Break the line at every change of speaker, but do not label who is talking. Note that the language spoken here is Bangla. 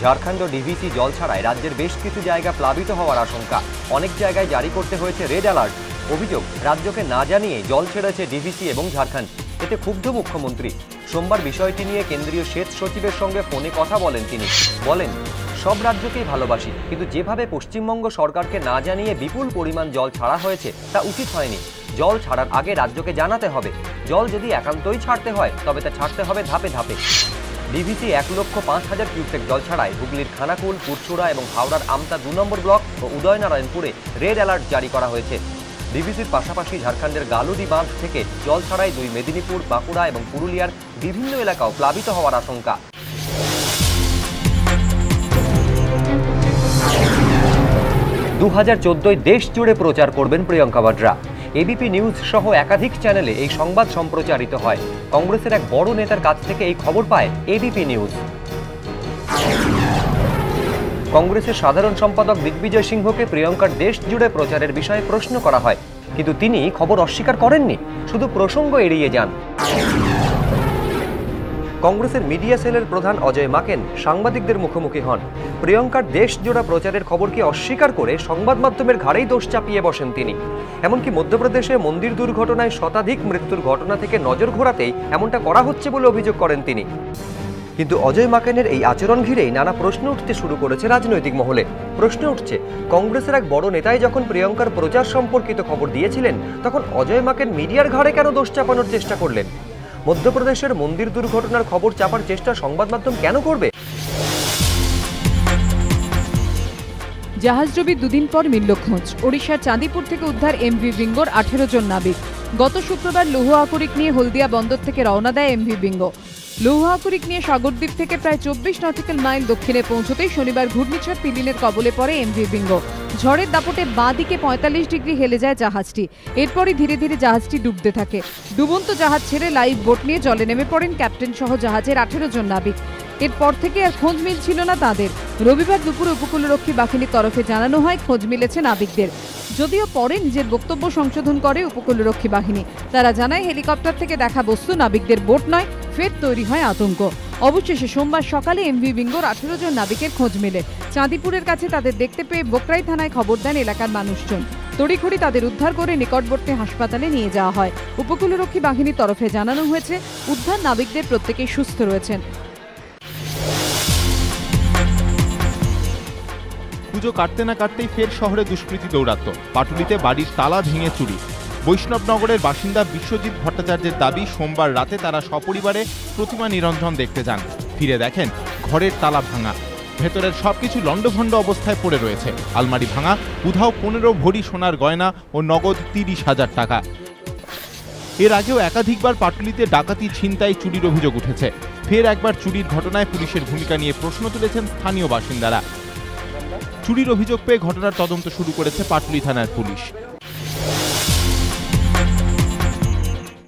ঝাড়খণ্ড ডিভিসি জল ছাড়ায় রাজ্যের বেশ কিছু জায়গা প্লাবিত হওয়ার আশঙ্কা। অনেক জায়গায় জারি করতে হয়েছে রেড অ্যালার্ট। অভিযোগ, রাজ্যকে না জানিয়ে জল ছেড়েছে ডিভিসি এবং ঝাড়খণ্ড। এতে ক্ষুব্ধ মুখ্যমন্ত্রী। সোমবার বিষয়টি নিয়ে কেন্দ্রীয় সেচ সচিবের সঙ্গে ফোনে কথা বলেন তিনি। বলেন, সব রাজ্যকেই ভালোবাসি, কিন্তু যেভাবে পশ্চিমবঙ্গ সরকারকে না জানিয়ে বিপুল পরিমাণ জল ছাড়া হয়েছে তা উচিত হয়নি। জল ছাড়ার আগে রাজ্যকে জানাতে হবে। জল যদি একান্তই ছাড়তে হয় তবে তা ছাড়তে হবে ধাপে ধাপে। ডিভিসি 1,05,000 কিউসেক জল ছাড়ায় হুগলির খানাকুল, পুরচুড়া এবং হাওড়ার আমতা 2 নম্বর ব্লক ও উদয়নারায়ণপুরে রেড অ্যালার্ট জারি করা হয়েছে। ডিভিসির পাশাপাশি ঝাড়খণ্ডের গালুডি বাঁধ থেকে জল ছাড়াই 2 মেদিনীপুর, বাঁকুড়া এবং পুরুলিয়ার বিভিন্ন এলাকাও প্লাবিত হওয়ার আশঙ্কা। 2014 দেশ জুড়ে প্রচার করবেন প্রিয়াঙ্কা বাড্রা। এবিপি নিউজ সহ একাধিক চ্যানেলে এই সংবাদ সম্প্রচারিত হয়। কংগ্রেসের এক বড় নেতার কাছ থেকে এই খবর পায় এবিপি নিউজ। কংগ্রেসের সাধারণ সম্পাদক দিগ্বিজয় সিংহকে প্রিয়াঙ্কার দেশ জুড়ে প্রচারের বিষয়ে প্রশ্ন করা হয়, কিন্তু তিনি খবর অস্বীকার করেননি, শুধু প্রসঙ্গ এড়িয়ে যান। কংগ্রেসের মিডিয়া সেলের প্রধান অজয় মাকেন সাংবাদিকদের মুখোমুখি হন। প্রিয়াঙ্কার দেশ জোড়া প্রচারের খবরকে অস্বীকার করে সংবাদ মাধ্যমের ঘাড়েই দোষ চাপিয়ে বসেন তিনি। এমনকি মধ্যপ্রদেশে মন্দির দুর্ঘটনায় শতাধিক মৃত্যুর ঘটনা থেকে নজর ঘোরাতেই এমনটা করা হচ্ছে বলে অভিযোগ করেন তিনি। কিন্তু অজয় মাকেনের এই আচরণ ঘিরেই নানা প্রশ্ন উঠতে শুরু করেছে রাজনৈতিক মহলে। প্রশ্ন উঠছে, কংগ্রেসের এক বড় নেতাই যখন প্রিয়াঙ্কার প্রচার সম্পর্কিত খবর দিয়েছিলেন, তখন অজয় মাকেন মিডিয়ার ঘাড়ে কেন দোষ চাপানোর চেষ্টা করলেন? মধ্যপ্রদেশের মন্দির দুর্ঘটনার খবর চাপার চেষ্টা সংবাদ মাধ্যম কেন করবে?
জাহাজডুবি দুদিন পর মিলল খোঁজ। ওড়িশার চাঁদিপুর থেকে উদ্ধার এমভি বিঙ্গোর 18 জন নাবিক। গত শুক্রবার লৌহ আকরিক নিয়ে হলদিয়া বন্দর থেকে রওনা দেয় এমভি বিঙ্গো। লৌহ আকরিক নিয়ে সাগরদ্বীপ থেকে প্রায় 24 নটিক্যাল মাইল দক্ষিণে পৌঁছতেই শনিবার ঘূর্ণিঝড় তিলিনের কবলে পড়ে এমভি বিঙ্গো। ঝড়ের দাপটে বাঁ দিকে 45 ডিগ্রি হেলে যায় জাহাজটি। এরপরই ধীরে ধীরে জাহাজটি ডুবতে থাকে। ডুবন্ত জাহাজ ছেড়ে লাইফ বোট নিয়ে জলে নেমে পড়েন ক্যাপ্টেন সহ জাহাজের 18 জন নাবিক। এরপর থেকে আর খোঁজ মিলছিল না তাদের। রবিবার দুপুরে উপকূলরক্ষী বাহিনীর তরফে জানানো হয় খোঁজ মিলেছে নাবিকদের। যদিও পরে নিজের বক্তব্য সংশোধন করে উপকূলরক্ষী বাহিনী। তারা জানায় হেলিকপ্টার থেকে দেখা বস্তু নাবিকদের বোট নয়। ফের তৈরি হয় আতঙ্ক। অবশেষে সোমবার সকালে এমভি বিঙ্গোর 18 জন নাবিকের খোঁজ মেলে। চাঁদিপুরের কাছে তাদের দেখতে পেয়ে বোকরাই থানায় খবর দেন এলাকার মানুষজন। তড়িঘড়ি তাদের উদ্ধার করে নিকটবর্তী হাসপাতালে নিয়ে যাওয়া হয়। উপকূলরক্ষী বাহিনীর তরফে জানানো হয়েছে উদ্ধার নাবিকদের প্রত্যেকেই সুস্থ রয়েছেন।
পুজো কাটতে না কাটতেই ফের শহরে দুষ্কৃতী দৌরাত্ম। পাটুলিতে বাড়ির তালা ভেঙে চুরি। বৈষ্ণবনগরের বাসিন্দা বিশ্বজিৎ ভট্টাচার্যের দাবি, সোমবার রাতে তারা সপরিবারে প্রতিমা নিরঞ্জন দেখতে যান। ফিরে দেখেন ঘরের তালা ভাঙা, ভেতরের সবকিছু লণ্ডভণ্ড অবস্থায় পড়ে রয়েছে। আলমারি ভাঙা, উধাও 15 ভরি সোনার গয়না ও নগদ 30,000 টাকা। এর আগেও একাধিকবার পাটুলিতে ডাকাতি, ছিনতাই, চুরির অভিযোগ উঠেছে। ফের একবার চুরির ঘটনায় পুলিশের ভূমিকা নিয়ে প্রশ্ন তুলেছেন স্থানীয় বাসিন্দারা। চুরির অভিযোগ পেয়ে ঘটনার তদন্ত শুরু করেছে পাটুলি থানার পুলিশ।